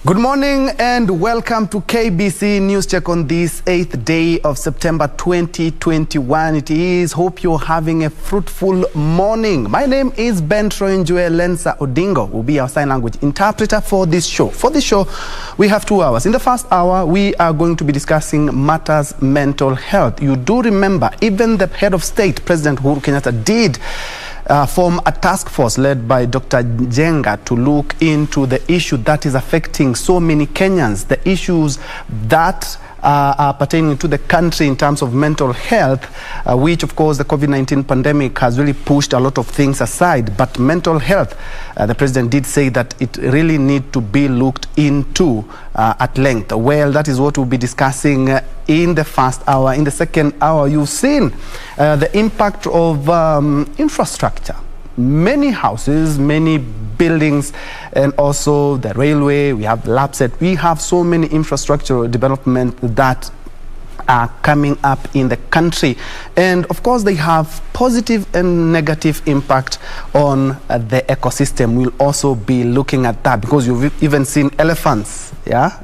Good morning and welcome to KBC News Check on this 8th day of September 2021. It is. Hope you're having a fruitful morning. My name is Njue. Lensa Odingo will be our sign language interpreter for this show. For this show, we have 2 hours. In the first hour, we are going to be discussing matters mental health. You do remember, even the head of state, President Uhuru Kenyatta, did form a task force led by Dr. Jenga to look into the issue that is affecting so many Kenyans, the issues that are pertaining to the country in terms of mental health, which of course the COVID-19 pandemic has really pushed a lot of things aside. But mental health, the president did say that it really need to be looked into at length. Well, that is what we'll be discussing in the first hour. In the second hour, you've seen the impact of infrastructure. Many houses, many buildings, and also the railway, we have LAPSET, we have so many infrastructural development that are coming up in the country. And of course, they have positive and negative impact on the ecosystem. We'll also be looking at that because you've even seen elephants, yeah?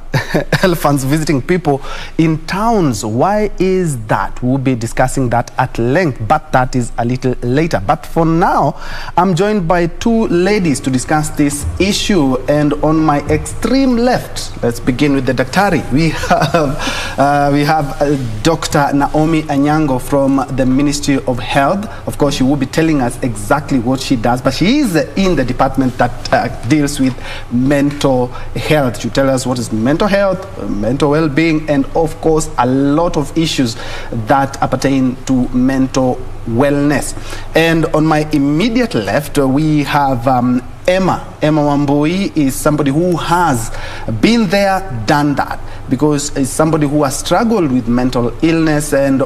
Elephants visiting people in towns. Why is that? We'll be discussing that at length, but that is a little later. But for now, I'm joined by 2 ladies to discuss this issue. And on my extreme left, let's begin with the Daktari. We have Dr. Naomi Anyango from the Ministry of Health. Of course, she will be telling us exactly what she does, but she is in the department that deals with mental health. She'll tell us what is mental health, mental well-being, and of course a lot of issues that pertain to mental wellness. And on my immediate left, we have Emma Wambui. Is somebody who has been there, done that, because it's somebody who has struggled with mental illness and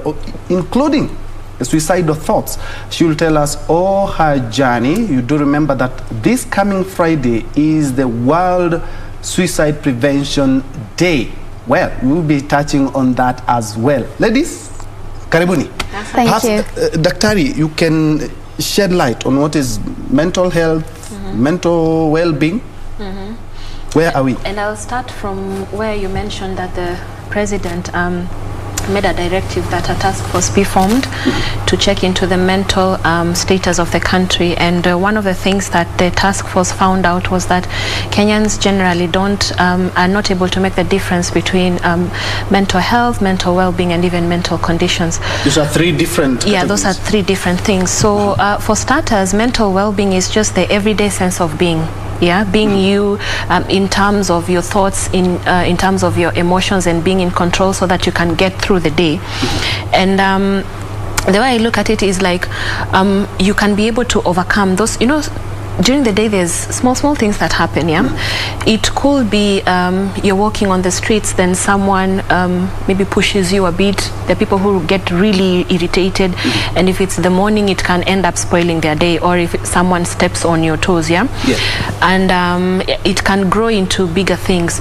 including suicidal thoughts. She will tell us all her journey. You do remember that this coming Friday is the World Suicide Prevention Day. Well, we will be touching on that as well. Ladies, karibuni. Thank you. Daktari, you can shed light on what is mental health, mental well-being. Where are we? And I'll start from where you mentioned that the president made a directive that a task force be formed to check into the mental status of the country. And one of the things that the task force found out was that Kenyans generally are not able to make the difference between mental health, mental well-being, and even mental conditions. Those are 3 different categories. Yeah, those are 3 different things. So for starters, mental well-being is just the everyday sense of being. Yeah, being you in terms of your thoughts, in terms of your emotions, and being in control so that you can get through the day. And the way I look at it is like you can be able to overcome those, during the day there's small things that happen. It could be you're walking on the streets, then someone maybe pushes you a bit. There are people who get really irritated, and if it's the morning, it can end up spoiling their day. Or if someone steps on your toes, and it can grow into bigger things.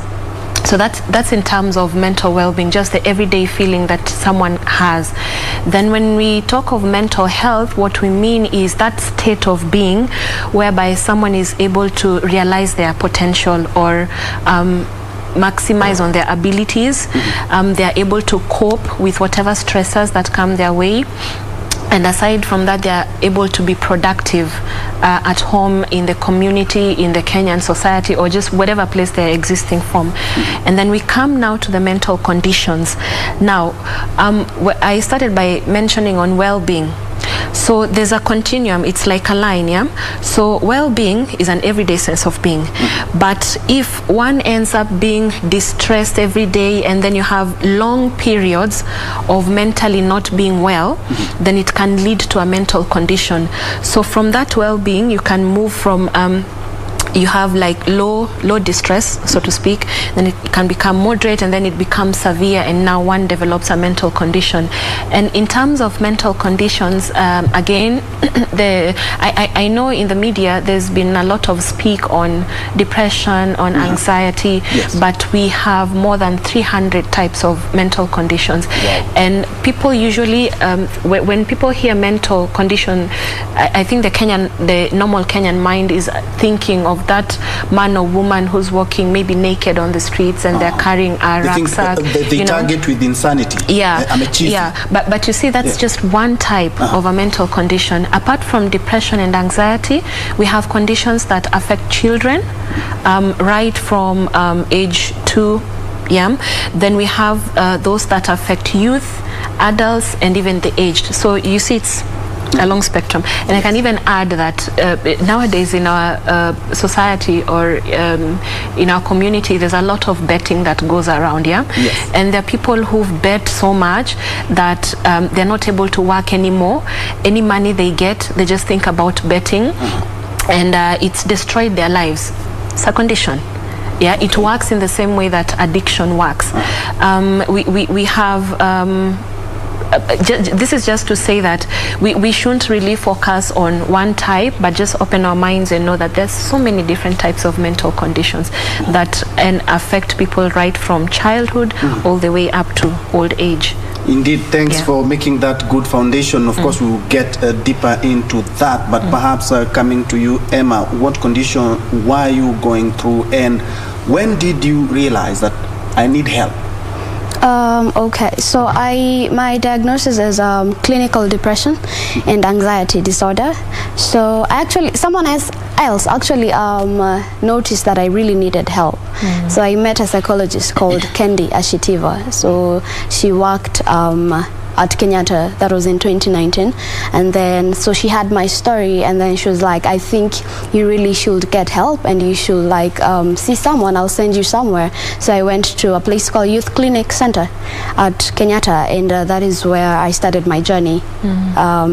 So that's in terms of mental well-being, just the everyday feeling that someone has. Then when we talk of mental health, what we mean is that state of being whereby someone is able to realize their potential or maximize on their abilities. They are able to cope with whatever stressors that come their way. And aside from that, they are able to be productive at home, in the community, in the Kenyan society, or just whatever place they're existing from. And then we come now to the mental conditions. Now, I started by mentioning on well-being. So there's a continuum, it's like a line, So well-being is an everyday sense of being. But if one ends up being distressed every day, and then you have long periods of mentally not being well, then it can lead to a mental condition. So from that well-being, you can move from you have like low distress, so to speak, then it can become moderate, and then it becomes severe, and now one develops a mental condition. And in terms of mental conditions, again, I know in the media there's been a lot of speak on depression, on anxiety, but we have more than 300 types of mental conditions. And people usually, when people hear mental condition, I think the normal Kenyan mind is thinking of of that man or woman who's walking maybe naked on the streets and they're carrying a rucksack. They target with insanity. Yeah, I'm a cheesy. yeah. But you see, that's just one type of a mental condition. Apart from depression and anxiety, we have conditions that affect children right from age 2. Yeah. Then we have those that affect youth, adults, and even the aged. So you see, it's a long spectrum. And I can even add that nowadays in our society or in our community, there's a lot of betting that goes around, yeah? Yes. And there are people who've bet so much that they're not able to work anymore. Any money they get, they just think about betting, and it's destroyed their lives. It's a condition. Yeah, it works in the same way that addiction works. We have this is just to say that we shouldn't really focus on one type, but just open our minds and know that there's so many different types of mental conditions that affect people right from childhood all the way up to old age. Indeed, thanks for making that good foundation. Of course, we will get deeper into that, but perhaps coming to you, Emma, what condition were you going through, and when did you realize that I need help? Okay, so my diagnosis is clinical depression and anxiety disorder. So someone else actually noticed that I really needed help. So I met a psychologist called Kendi Ashitiva. So she worked at Kenyatta. That was in 2019. And then so she had my story, and then she was like, I think you really should get help and you should like see someone. I'll send you somewhere. So I went to a place called Youth Clinic Center at Kenyatta, and that is where I started my journey.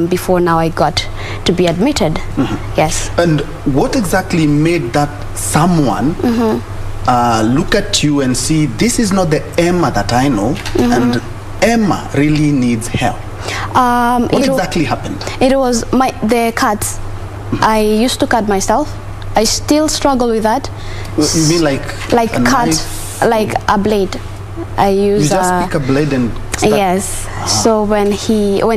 Before now I got to be admitted. Yes. And what exactly made that someone look at you and see, this is not the Emma that I know, and Emma really needs help? What exactly happened? It was the cuts. I used to cut myself. I still struggle with that. You mean like cut, knife? Like a blade. I use. You just pick a blade and start. Yes. So when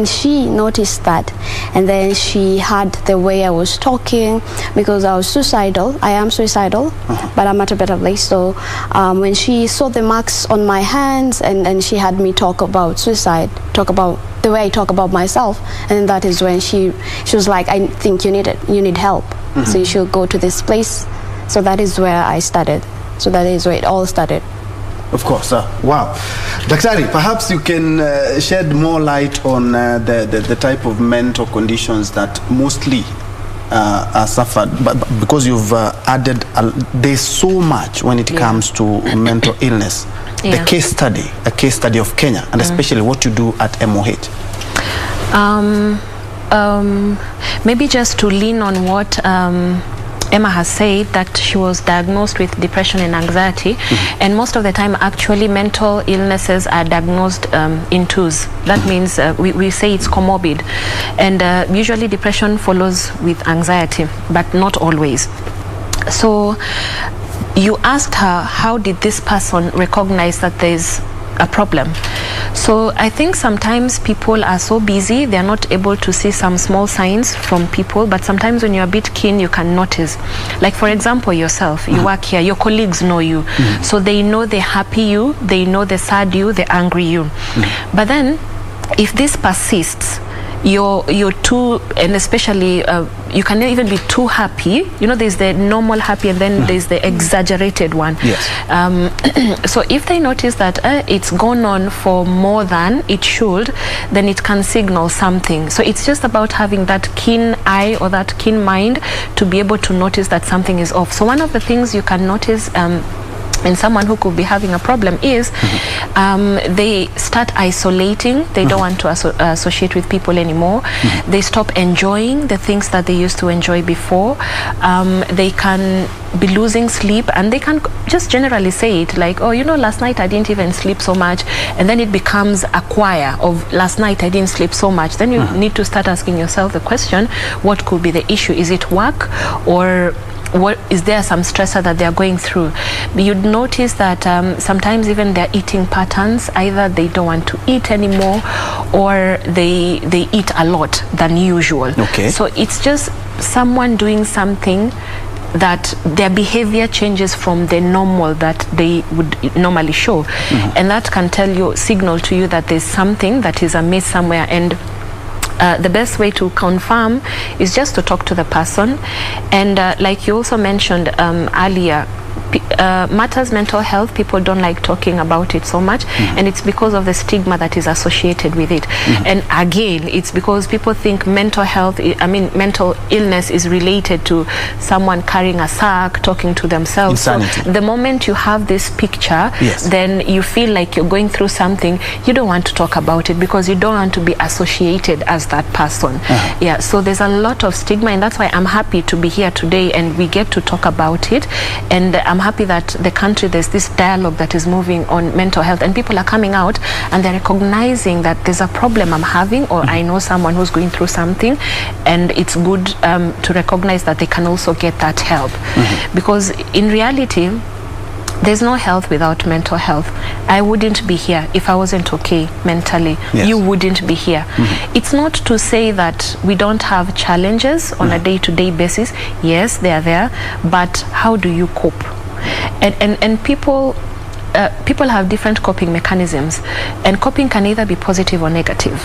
she noticed that, and then she had the way I was talking, because I was suicidal. I am suicidal, but I'm at a better place. So when she saw the marks on my hands, and she had me talk about suicide, talk about the way I talk about myself, and that is when she was like, I think you need help. So you should go to this place. So that is where I started. So that is where it all started. Of course. Wow. Daktari, perhaps you can shed more light on the type of mental conditions that mostly are suffered, but because you've added, there's so much when it comes to mental illness. A case study of Kenya, and especially what you do at MOH. Maybe just to lean on what Emma has said, that she was diagnosed with depression and anxiety, and most of the time actually mental illnesses are diagnosed in twos. That means we say it's comorbid, and usually depression follows with anxiety, but not always. So you asked her, how did this person recognize that there's a problem? So I think sometimes people are so busy, they're not able to see some small signs from people, but sometimes when you're a bit keen, you can notice. Like for example, yourself, you work here, your colleagues know you, so they know the happy you, they know the sad you, the angry you. But then if this persists, you're too, and especially you can even be too happy. You know, there's the normal happy, and then there's the exaggerated one. Yes. So if they notice that it's gone on for more than it should, then it can signal something. So it's just about having that keen eye or that keen mind to be able to notice that something is off. So one of the things you can notice in someone who could be having a problem is they start isolating. They don't want to associate with people anymore. They stop enjoying the things that they used to enjoy before. They can be losing sleep, and they can just generally say it like, oh, you know, last night I didn't even sleep so much, and then it becomes a choir of last night I didn't sleep so much. Then you need to start asking yourself the question, what could be the issue? Is it work, or what is there some stressor that they are going through? You'd notice that sometimes even their eating patterns, either they don't want to eat anymore, or they eat a lot than usual. Okay. So it's just someone doing something that their behavior changes from the normal that they would normally show. And that can signal to you that there's something that is amiss somewhere. And the best way to confirm is just to talk to the person. And like you also mentioned earlier, matters mental health, people don't like talking about it so much, and it's because of the stigma that is associated with it. And again, it's because people think mental illness is related to someone carrying a sack, talking to themselves. Insanity. So the moment you have this picture, then you feel like you're going through something, you don't want to talk about it because you don't want to be associated as that person. Yeah, so there's a lot of stigma, and that's why I'm happy to be here today and we get to talk about it. And I'm happy that the country, there's this dialogue that is moving on mental health, and people are coming out and they're recognizing that there's a problem I'm having, or I know someone who's going through something, and it's good to recognize that they can also get that help. Because in reality, there's no health without mental health. I wouldn't be here if I wasn't okay mentally. You wouldn't be here. It's not to say that we don't have challenges on a day-to-day basis. Yes, they are there, but how do you cope? And people have different coping mechanisms, and coping can either be positive or negative.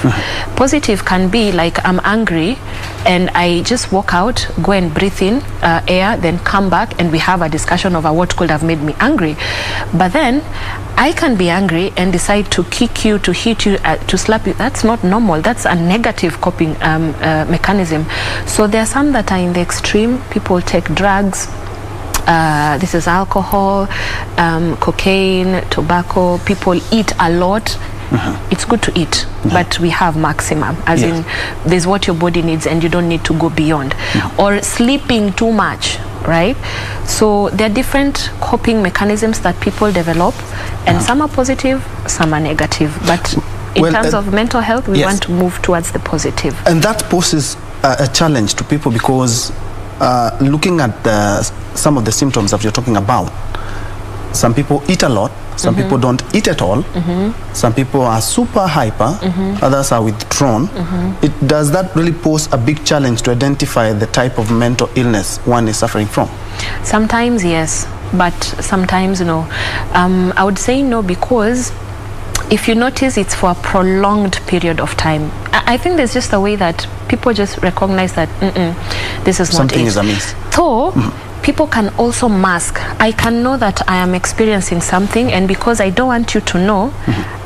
Positive can be like, I'm angry and I just walk out, go and breathe in air, then come back and we have a discussion over what could have made me angry. But then I can be angry and decide to kick you, to hit you, to slap you. That's not normal. That's a negative coping mechanism. So there are some that are in the extreme. People take drugs. This is alcohol, cocaine, tobacco. People eat a lot. It's good to eat, but we have maximum, as in there's what your body needs and you don't need to go beyond. Or sleeping too much, right? So there are different coping mechanisms that people develop, and some are positive, some are negative. But in terms of mental health, we want to move towards the positive. And that poses a challenge to people, because looking at some of the symptoms that you're talking about, some people eat a lot, some people don't eat at all, some people are super hyper, others are withdrawn. Does that really pose a big challenge to identify the type of mental illness one is suffering from? Sometimes yes, but sometimes no. I would say no, because if you notice, it's for a prolonged period of time. I think there's just a way that people just recognize that this is something not is amiss. So people can also mask. I can know that I am experiencing something, and because I don't want you to know,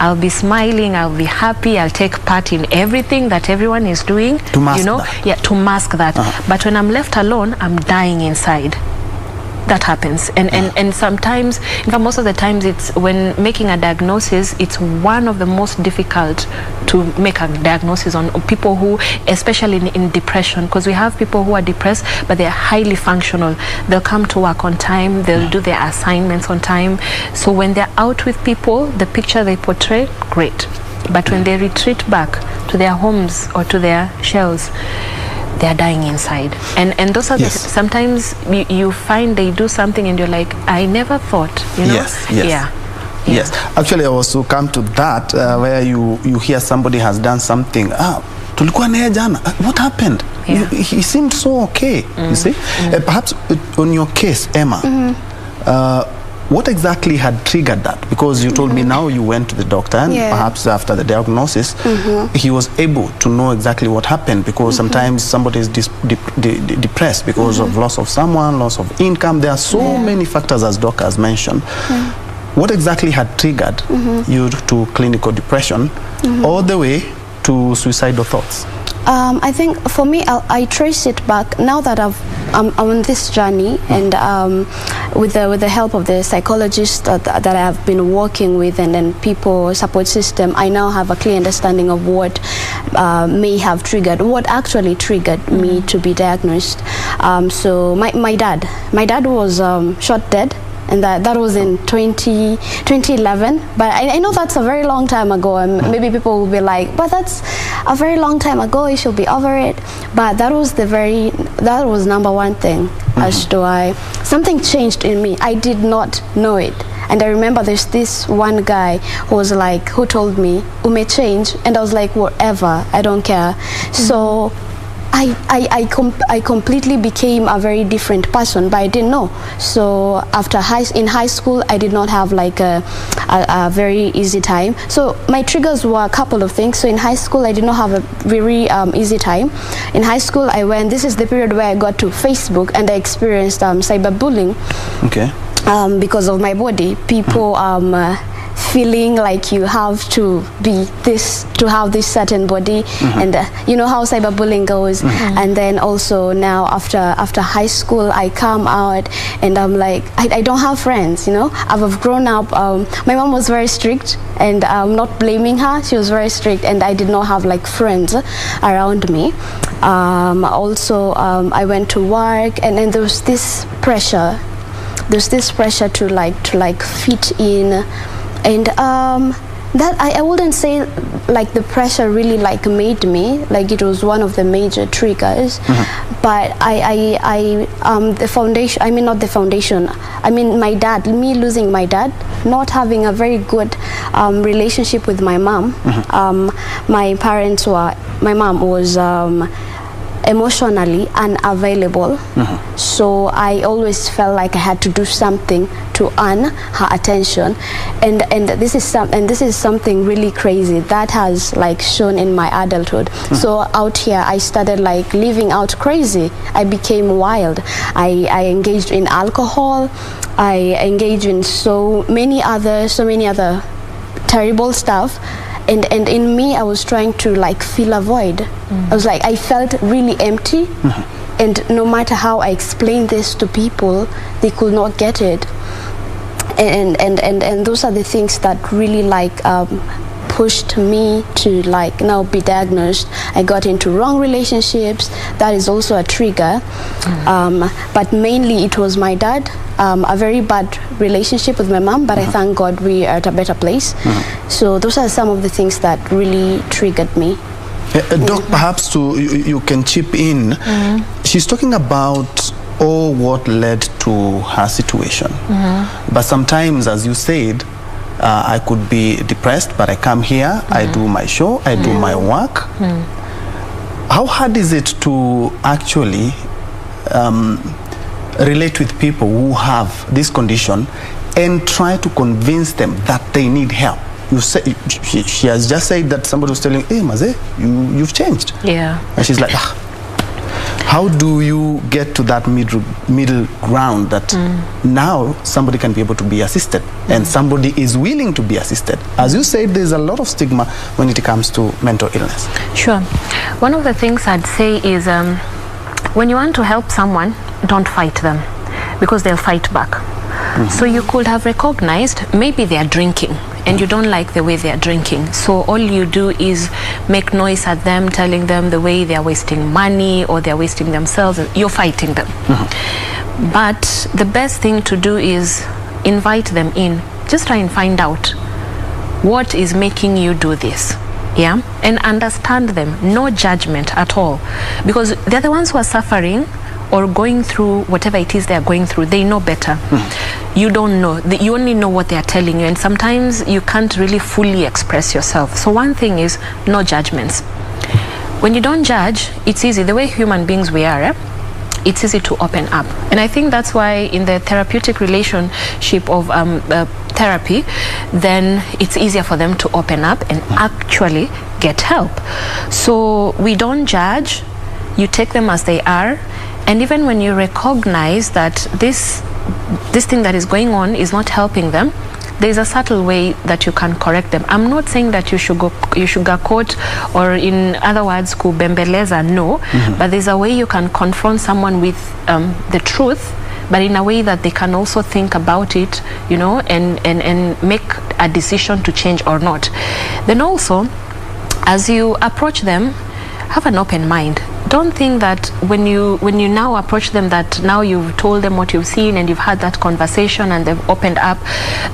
I'll be smiling, I'll be happy, I'll take part in everything that everyone is doing. To mask that. Yeah, to mask that. But when I'm left alone, I'm dying inside. That happens, and sometimes, in fact most of the times, it's when making a diagnosis, it's one of the most difficult to make a diagnosis on people who, especially in depression, because we have people who are depressed but they're highly functional. They'll come to work on time, they'll do their assignments on time, so when they're out with people, the picture they portray, great, but when they retreat back to their homes or to their shells, they are dying inside. And those are sometimes you find they do something and you're like, I never thought, you know. Yes. Actually, I also come to that where you hear somebody has done something. Tulikuwa naye jana. What happened? He seemed so okay. You see? Perhaps on your case, Emma, what exactly had triggered that? Because you told me now you went to the doctor, and perhaps after the diagnosis, he was able to know exactly what happened, because sometimes somebody is depressed because of loss of someone, loss of income. There are so many factors, as Doc has mentioned. What exactly had triggered you to clinical depression all the way to suicidal thoughts? I think for me, I trace it back now that I'm on this journey, and with the help of the psychologist that I have been working with, and then people support system, I now have a clear understanding of what may have triggered, what actually triggered me to be diagnosed. So my dad was shot dead. And that was in 2011, but I know that's a very long time ago, and maybe people will be like, but that's a very long time ago, you should be over it. But that was number one thing as to why something changed in me. I did not know it, and I remember there's this one guy who told me, "Ume change," and I was like, whatever, I don't care. So I completely became a very different person, but I didn't know. So in high school, I did not have like a very easy time. So my triggers were a couple of things. So in high school, I did not have a very easy time. In high school, this is the period where I got to Facebook and I experienced cyberbullying. Okay. Because of my body, people feeling like you have to be this to have this certain body, and you know how cyberbullying goes. And then also now after high school, I come out and I'm like, I don't have friends, you know. I've grown up. My mom was very strict, and I'm not blaming her. She was very strict, and I did not have like friends around me. Also, I went to work, and then there was this pressure. There's this pressure to like fit in. And that I wouldn't say like the pressure really like made me, like it was one of the major triggers. But the foundation, I mean not the foundation, I mean my dad, me losing my dad, not having a very good relationship with my mom. My mom was emotionally unavailable, so I always felt like I had to do something to earn her attention, and this is something really crazy that has like shown in my adulthood. So out here I started like living out crazy. I became wild. I engaged in alcohol. I engaged in so many other terrible stuff. And in me, I was trying to like fill a void. I was like, I felt really empty, and no matter how I explained this to people, they could not get it. And those are the things that really like pushed me to like now be diagnosed. I got into wrong relationships. That is also a trigger. But mainly it was my dad. A very bad relationship with my mom, but I thank God we are at a better place. So those are some of the things that really triggered me. Doc, perhaps you can chip in. She's talking about what led to her situation. But sometimes, as you said, I could be depressed, but I come here, I do my show, I do my work. How hard is it to actually relate with people who have this condition and try to convince them that they need help? You say, she has just said that somebody was telling, hey Maze, you've changed. Yeah. And she's like, how do you get to that middle ground that now somebody can be able to be assisted and somebody is willing to be assisted? As you said, there's a lot of stigma when it comes to mental illness. Sure. One of the things I'd say is when you want to help someone, don't fight them, because they'll fight back. So you could have recognized maybe they are drinking and you don't like the way they are drinking. So all you do is make noise at them, telling them the way they are wasting money or they are wasting themselves. You're fighting them. But the best thing to do is invite them in. Just try and find out what is making you do this. Yeah, and understand them. No judgment at all, because they're the ones who are suffering or going through whatever it is they are going through. They know better. You don't know. You only know what they are telling you, and sometimes you can't really fully express yourself. So one thing is no judgments. When you don't judge, it's easy. The way human beings we are, it's easy to open up. And I think that's why in the therapeutic relationship of therapy, then it's easier for them to open up and actually get help. So we don't judge. You take them as they are. And even when you recognize that this thing that is going on is not helping them, there's a subtle way that you can correct them. I'm not saying that you should sugarcoat, or in other words, kubembeleza, no. But there's a way you can confront someone with the truth, but in a way that they can also think about it, you know, and make a decision to change or not. Then also, as you approach them, have an open mind. Don't think that when you now approach them, that now you've told them what you've seen and you've had that conversation and they've opened up,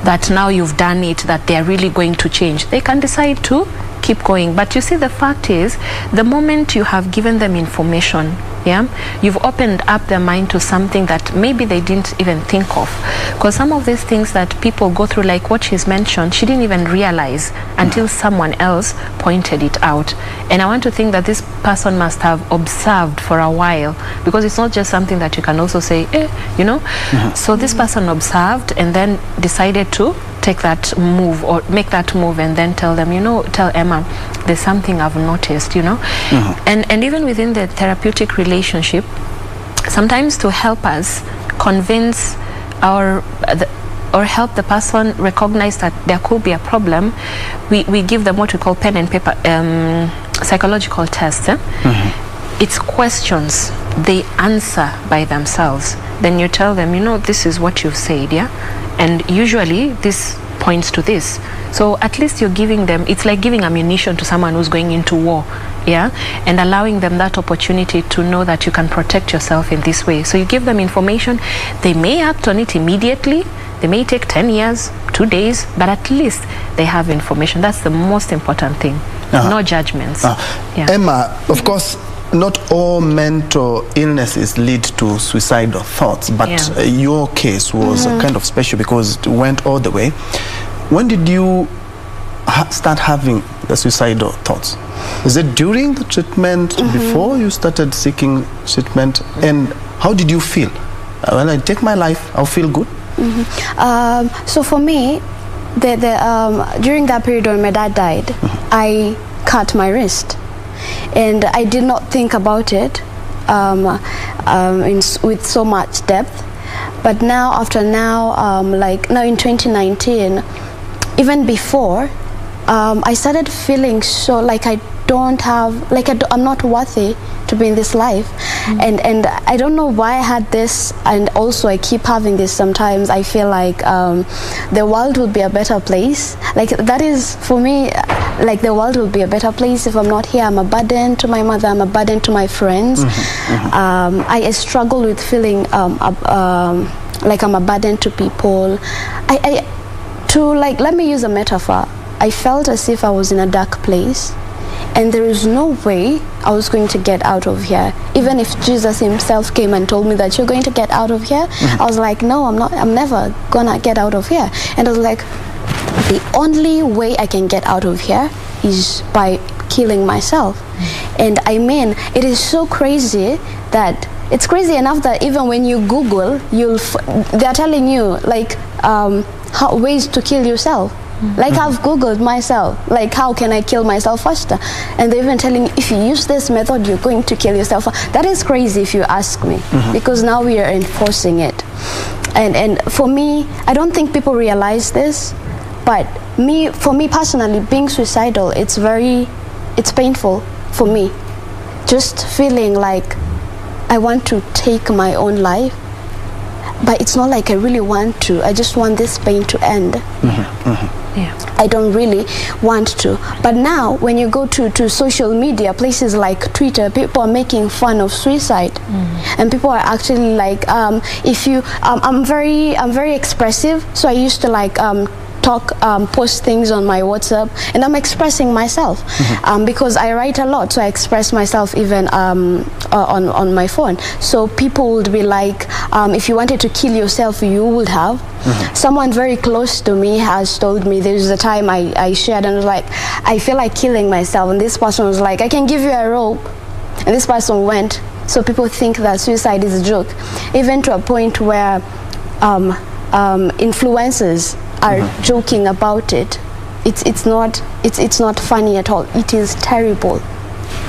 that now you've done it, that they're really going to change. They can decide to keep going. But you see, the fact is, the moment you have given them information, yeah, you've opened up their mind to something that maybe they didn't even think of. Because some of these things that people go through, like what she's mentioned, she didn't even realize until someone else pointed it out. And I want to think that this person must have observed for a while, because it's not just something that you can also say, you know. So this person observed and then decided to take that move or make that move and then tell them, you know, tell Emma, there's something I've noticed, you know. And even within the therapeutic relationship, sometimes to help us convince or help the person recognize that there could be a problem, we give them what we call pen and paper psychological tests. It's questions they answer by themselves. Then you tell them, you know, this is what you've said, yeah, and usually this points to this. So at least you're giving them, it's like giving ammunition to someone who's going into war, yeah, and allowing them that opportunity to know that you can protect yourself in this way. So you give them information. They may act on it immediately. They may take 10 years, 2 days, but at least they have information. That's the most important thing. No judgments. Yeah. Emma, of course, not all mental illnesses lead to suicidal thoughts, but your case was kind of special because it went all the way. When did you start having the suicidal thoughts? Is it during the treatment, before you started seeking treatment? And how did you feel? When I take my life, I'll feel good? So for me, during that period when my dad died, I cut my wrist. And I did not think about it with so much depth. But now, like now in 2019, even before, I started feeling so like I don't have, like I'm not worthy to be in this life. And I don't know why I had this, and also I keep having this sometimes. I feel like the world would be a better place. Like that is, for me, like the world would be a better place if I'm not here. I'm a burden to my mother, I'm a burden to my friends. I struggle with feeling like I'm a burden to people. Let me use a metaphor. I felt as if I was in a dark place, and there is no way I was going to get out of here. Even if Jesus himself came and told me that you're going to get out of here, I was like, no, I'm never gonna get out of here. And I was like, the only way I can get out of here is by killing myself. And I mean, it is so crazy that it's crazy enough that even when you Google, they're telling you like ways to kill yourself. Like I've Googled myself, like how can I kill myself faster? And they're even telling you, if you use this method, you're going to kill yourself. That is crazy if you ask me, because now we are enforcing it. And for me, I don't think people realize this, but for me personally, being suicidal, it's painful for me. Just feeling like I want to take my own life, but it's not like I really want to. I just want this pain to end. Yeah. I don't really want to. But now when you go to social media, places like Twitter, people are making fun of suicide. And people are actually like, I'm very expressive, so I used to like post things on my WhatsApp, and I'm expressing myself because I write a lot, so I express myself even on my phone. So people would be like, if you wanted to kill yourself, you would have. Someone very close to me has told me, there's a time I shared and was like, I feel like killing myself, and this person was like, I can give you a rope, and this person went. So people think that suicide is a joke, even to a point where influencers are joking about it. It's not funny at all. It is terrible.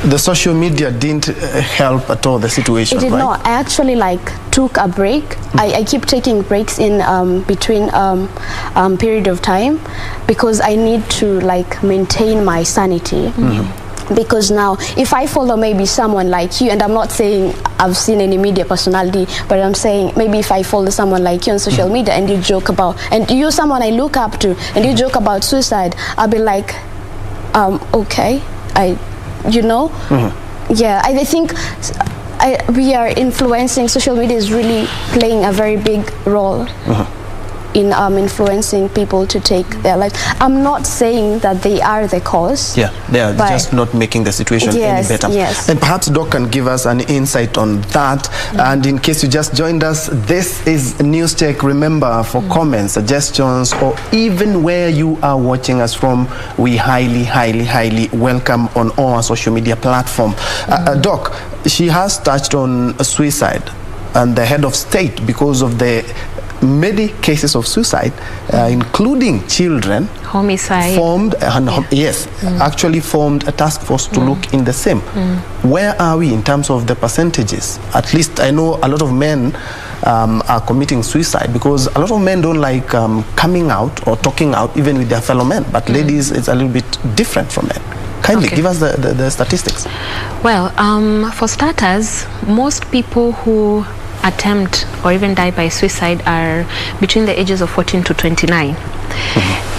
The social media didn't help at all the situation, right? It did not. I actually took a break. I keep taking breaks in between period of time, because I need to maintain my sanity. Because now, if I follow maybe someone like you, and I'm not saying I've seen any media personality, but I'm saying maybe if I follow someone like you on social media and you joke about, and you're someone I look up to, and you joke about suicide, I'll be like, okay, yeah, I think we are influencing, social media is really playing a very big role. in influencing people to take their life. I'm not saying that they are the cause. Yeah, they are just not making the situation any better. Yes. And perhaps Doc can give us an insight on that. And in case you just joined us, this is News Check. Remember, for comments, suggestions, or even where you are watching us from, we highly welcome on our social media platform. Doc, she has touched on suicide and the head of state, because of the many cases of suicide, including children, homicide, formed actually formed a task force to look in the same. Where are we in terms of the percentages? At least I know a lot of men are committing suicide, because a lot of men don't like coming out or talking out even with their fellow men, but ladies, it's a little bit different from men. Kindly give us the statistics. Well, for starters, most people who attempt or even die by suicide are between the ages of 14 to 29.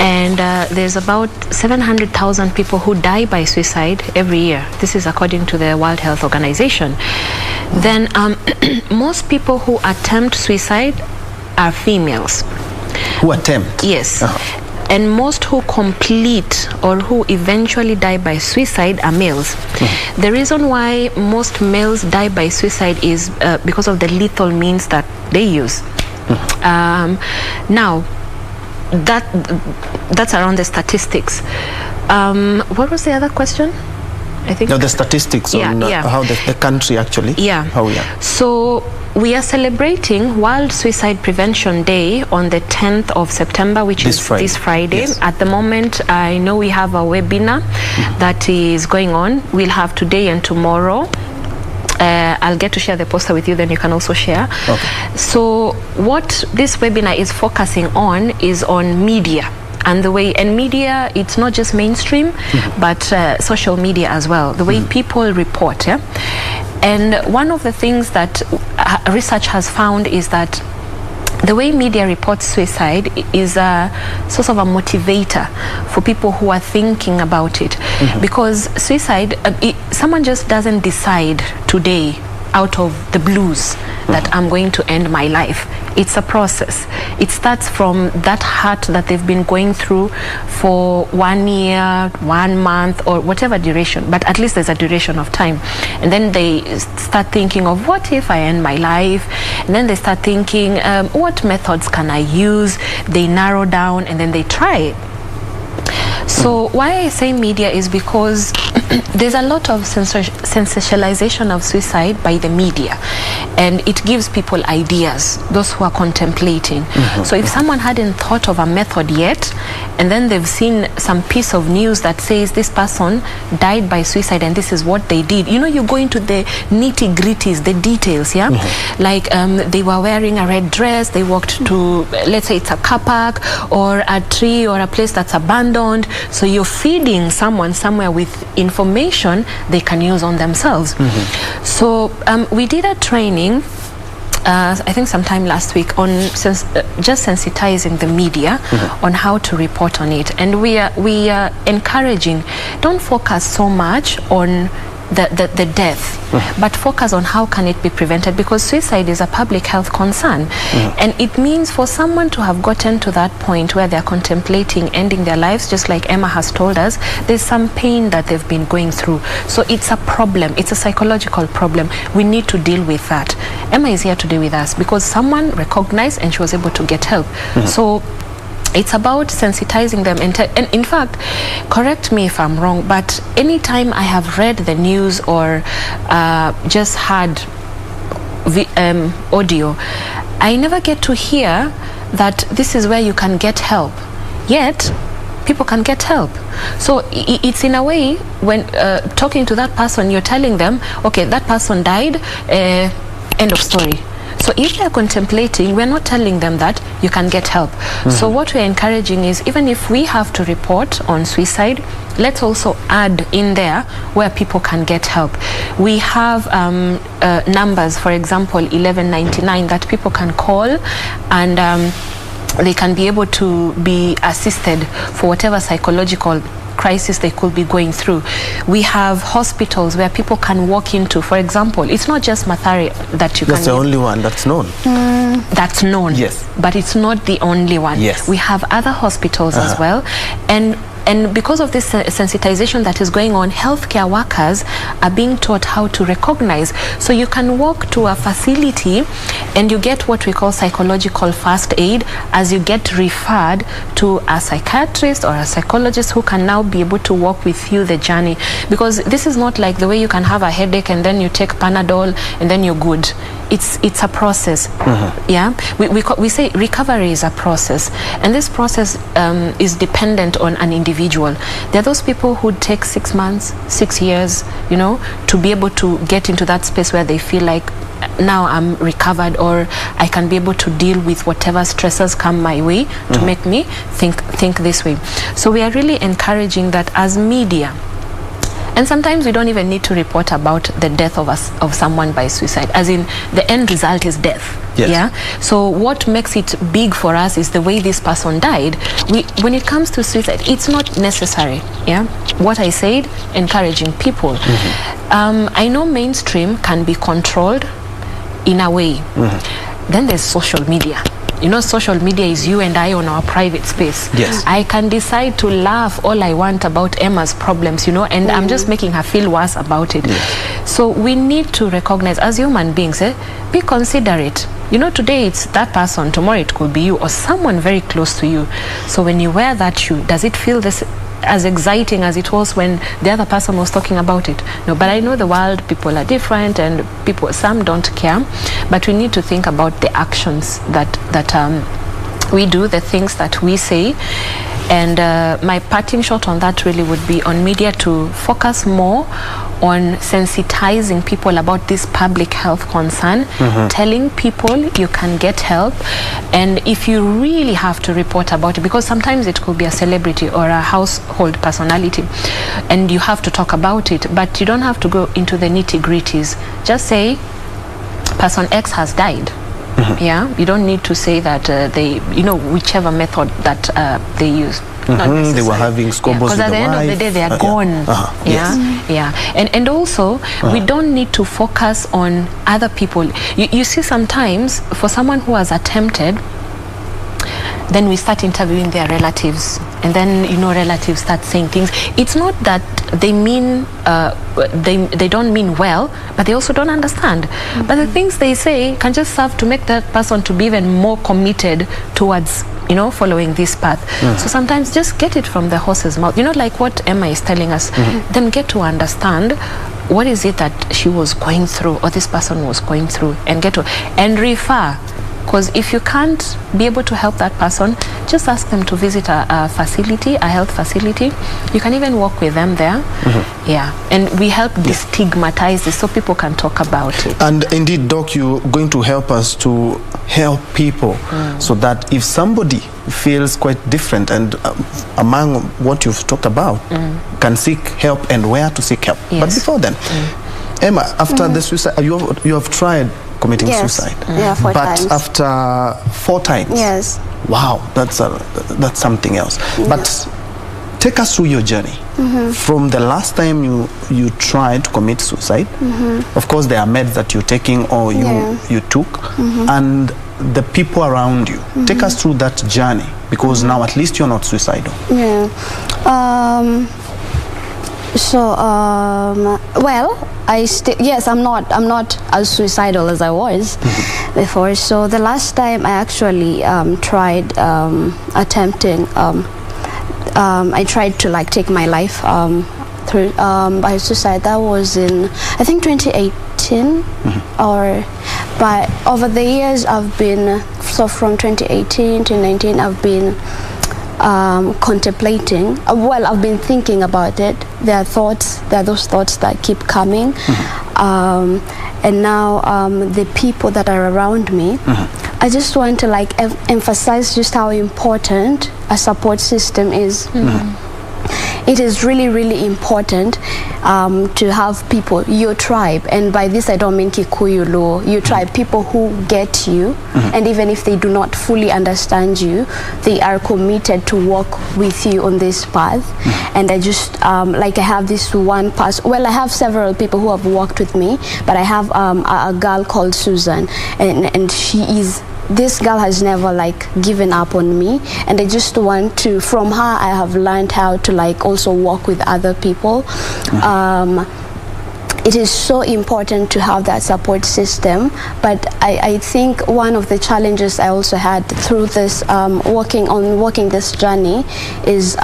And there's about 700,000 people who die by suicide every year. This is according to the World Health Organization. Then most people who attempt suicide are females. Who attempt? Yes. And most who complete or who eventually die by suicide are males. The reason why most males die by suicide is because of the lethal means that they use. Now, that's around the statistics. What was the other question? I think the statistics on how the country actually. So we are celebrating World Suicide Prevention Day on the 10th of September, which is this Friday. Yes. At the moment, I know we have a webinar that is going on. We'll have today and tomorrow. I'll get to share the poster with you, then you can also share. So what this webinar is focusing on is on media. And the way, and media, it's not just mainstream, but social media as well, the way people report. And one of the things that research has found is that the way media reports suicide is a source of a motivator for people who are thinking about it. Because suicide, someone just doesn't decide today out of the blues that I'm going to end my life. It's a process. It starts from that hurt that they've been going through for 1 year, 1 month, or whatever duration, but at least there's a duration of time. And then they start thinking of, what if I end my life? And then they start thinking, what methods can I use? They narrow down and then they try it. So why I say media is because there's a lot of sensationalization of suicide by the media, and it gives people ideas, those who are contemplating. So if someone hadn't thought of a method yet, and then they've seen some piece of news that says this person died by suicide and this is what they did, you know, you go into the nitty-gritties, the details, like they were wearing a red dress, they walked to, let's say it's a car park or a tree or a place that's abandoned. So you're feeding someone somewhere with information they can use on themselves. So we did a training, I think sometime last week, on just sensitizing the media on how to report on it. And we are encouraging, don't focus so much on the death, but focus on how can it be prevented, because suicide is a public health concern. And it means for someone to have gotten to that point where they're contemplating ending their lives, just like Emma has told us, there's some pain that they've been going through. So it's a problem, it's a psychological problem. We need to deal with that. Emma is here today with us because someone recognized and she was able to get help. So it's about sensitizing them. And in fact, correct me if I'm wrong, but anytime I have read the news or just had audio, I never get to hear that this is where you can get help. Yet, people can get help. So it's in a way, when talking to that person, you're telling them, okay, that person died, end of story. So if they're contemplating, we're not telling them that you can get help. So what we're encouraging is, even if we have to report on suicide, let's also add in there where people can get help. We have numbers, for example, 1199, that people can call, and they can be able to be assisted for whatever psychological crisis they could be going through. We have hospitals where people can walk into. For example, it's not just Mathare that you can. That's the only one that's known. That's known. Yes. But it's not the only one. Yes. We have other hospitals as well. And because of this sensitization that is going on, healthcare workers are being taught how to recognize. So you can walk to a facility and you get what we call psychological first aid as you get referred to a psychiatrist or a psychologist who can now be able to walk with you the journey. Because this is not like the way you can have a headache and then you take Panadol and then you're good. It's a process. Yeah, we say recovery is a process, and this process is dependent on an individual. There are those people who take 6 months, 6 years, you know, to be able to get into that space where they feel like, now I'm recovered, or I can be able to deal with whatever stressors come my way to make me think this way. So we are really encouraging that as media. And sometimes we don't even need to report about the death of someone by suicide, as in the end result is death. Yes. Yeah. So what makes it big for us is the way this person died. When it comes to suicide, it's not necessary. Yeah. What I said, encouraging people. I know mainstream can be controlled in a way. Then there's social media. You know, social media is you and I on our private space. Yes. I can decide to laugh all I want about Emma's problems, you know, and I'm just making her feel worse about it. Yes. So we need to recognize as human beings, be considerate. You know, today it's that person, tomorrow it could be you or someone very close to you. So when you wear that shoe, does it feel this as exciting as it was when the other person was talking about it? No, but I know the world, people are different, and some don't care, but we need to think about the actions that we do, the things that we say. And my parting shot on that really would be on media to focus more on sensitizing people about this public health concern, telling people you can get help, and if you really have to report about it, because sometimes it could be a celebrity or a household personality, and you have to talk about it, but you don't have to go into the nitty-gritties. Just say, person X has died. Yeah, you don't need to say that they, you know, whichever method that they use. They were having squabbles with the wife. Because at the end of the day, they are gone. And also, we don't need to focus on other people. You see, sometimes for someone who has attempted, then we start interviewing their relatives, and then, you know, relatives start saying things. It's not that they mean they don't mean well, but they also don't understand. But the things they say can just serve to make that person to be even more committed towards, you know, following this path. So sometimes just get it from the horse's mouth, you know, like what Emma is telling us. Then get to understand what is it that she was going through, or this person was going through, and get to and refer. Because if you can't be able to help that person, just ask them to visit a facility, a health facility. You can even walk with them there. Yeah, and we help destigmatize this so people can talk about it. And indeed, Doc, you're going to help us to help people so that if somebody feels quite different and among what you've talked about, can seek help and where to seek help. Yes. But before then, Emma, after the suicide, you have tried committing suicide. Yeah, 4 times. But after 4 times. Yes. Wow, that's something else. But take us through your journey. From the last time you tried to commit suicide. Of course, there are meds that you're taking or you took, and the people around you. Take us through that journey, because now at least you're not suicidal. Yeah. Well, yes, I'm not as suicidal as I was before. So the last time I actually tried attempting, I tried to like take my life through by suicide. That was in, I think, 2018, but over the years I've been, so from 2018 to 2019, I've been contemplating. Well, I've been thinking about it. There are those thoughts that keep coming, and now the people that are around me, I just want to like emphasize just how important a support system is. it is really, really important to have people, your tribe, and by this I don't mean Kikuyu law, your tribe, people who get you, and even if they do not fully understand you, they are committed to walk with you on this path. And I just, like I have this one person, well, I have several people who have walked with me, but I have a girl called Susan, and she is, this girl has never like given up on me, and I just want to, from her I have learned how to like also walk with other people. It is so important to have that support system, but I think one of the challenges I also had through this walking this journey is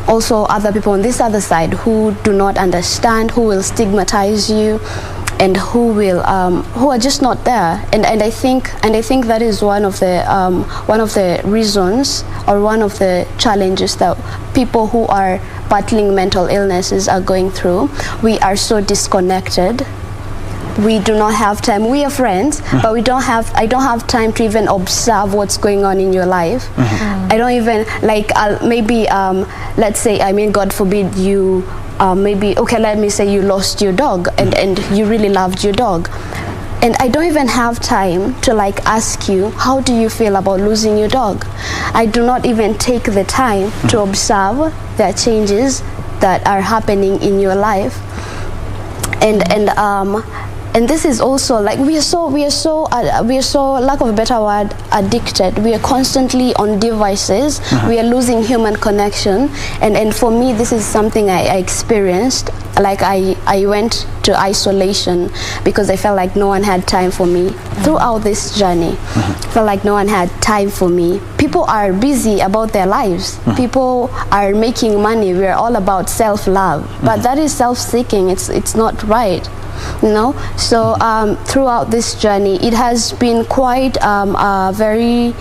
also other people on this other side who do not understand, who will stigmatize you, and who are just not there. And I think that is one of the reasons, or one of the challenges that people who are battling mental illnesses are going through. We are so disconnected. We do not have time. We are friends, but I don't have time to even observe what's going on in your life. I don't even, like, maybe let's say, I mean, God forbid, you maybe, okay, let me say you lost your dog, and you really loved your dog, and I don't even have time to like ask you, how do you feel about losing your dog? I do not even take the time to observe the changes that are happening in your life. And this is also like, we are so lack of a better word, addicted. We are constantly on devices. We are losing human connection, and for me this is something I experienced. Like I went to isolation because I felt like no one had time for me throughout this journey. Felt like no one had time for me. People are busy about their lives. People are making money. We're all about self-love, but that is self-seeking. It's not right. You know, so throughout this journey, it has been quite a very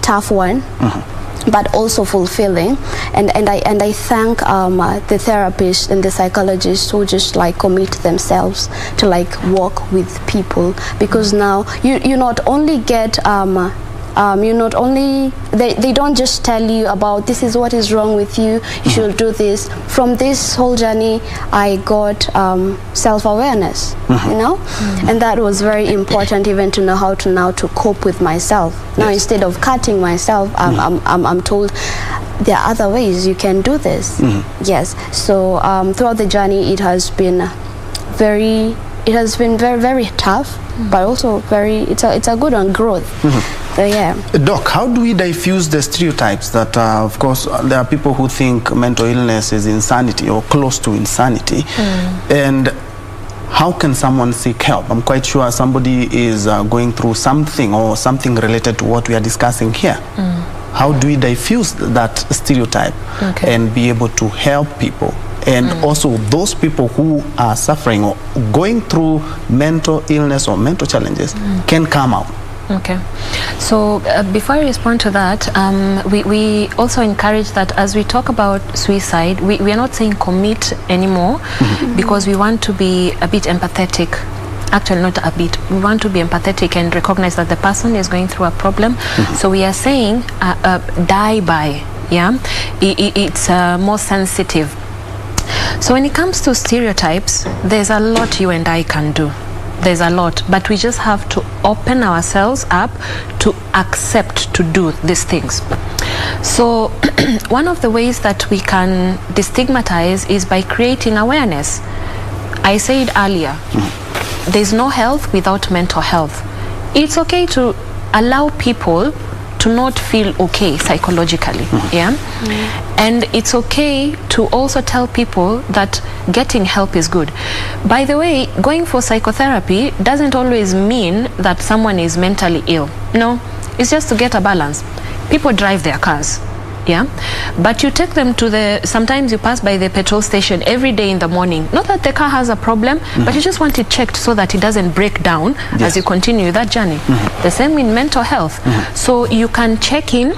tough one, but also fulfilling. And I thank the therapists and the psychologists who just like commit themselves to like work with people, because now you not only get you not only, they don't just tell you about this is what is wrong with you, you should do this. From this whole journey I got self-awareness, you know, and that was very important, even to know how to now to cope with myself. Now instead of cutting myself, I'm told there are other ways you can do this. Yes, so throughout the journey it has been very very tough, but also very, it's a good one, growth. So yeah. Doc, how do we diffuse the stereotypes that of course there are people who think mental illness is insanity or close to insanity, and how can someone seek help? I'm quite sure somebody is going through something or something related to what we are discussing here. How do we diffuse that stereotype and be able to help people? And also those people who are suffering or going through mental illness or mental challenges can come out. Okay, so before I respond to that, we also encourage that as we talk about suicide, we are not saying commit anymore, because we want to be a bit empathetic. Actually, not a bit. We want to be empathetic and recognize that the person is going through a problem. So we are saying die by, yeah? It's more sensitive. So when it comes to stereotypes, there's a lot you and I can do. There's a lot, but we just have to open ourselves up to accept to do these things. So one of the ways that we can destigmatize is by creating awareness. I said earlier, there's no health without mental health. It's okay to allow people to not feel okay psychologically, yeah? And it's okay to also tell people that getting help is good. By the way, going for psychotherapy doesn't always mean that someone is mentally ill. No, it's just to get a balance. People drive their cars, yeah? But you take them to the, sometimes you pass by the petrol station every day in the morning. Not that the car has a problem, but you just want it checked so that it doesn't break down as you continue that journey. The same in mental health. So you can check in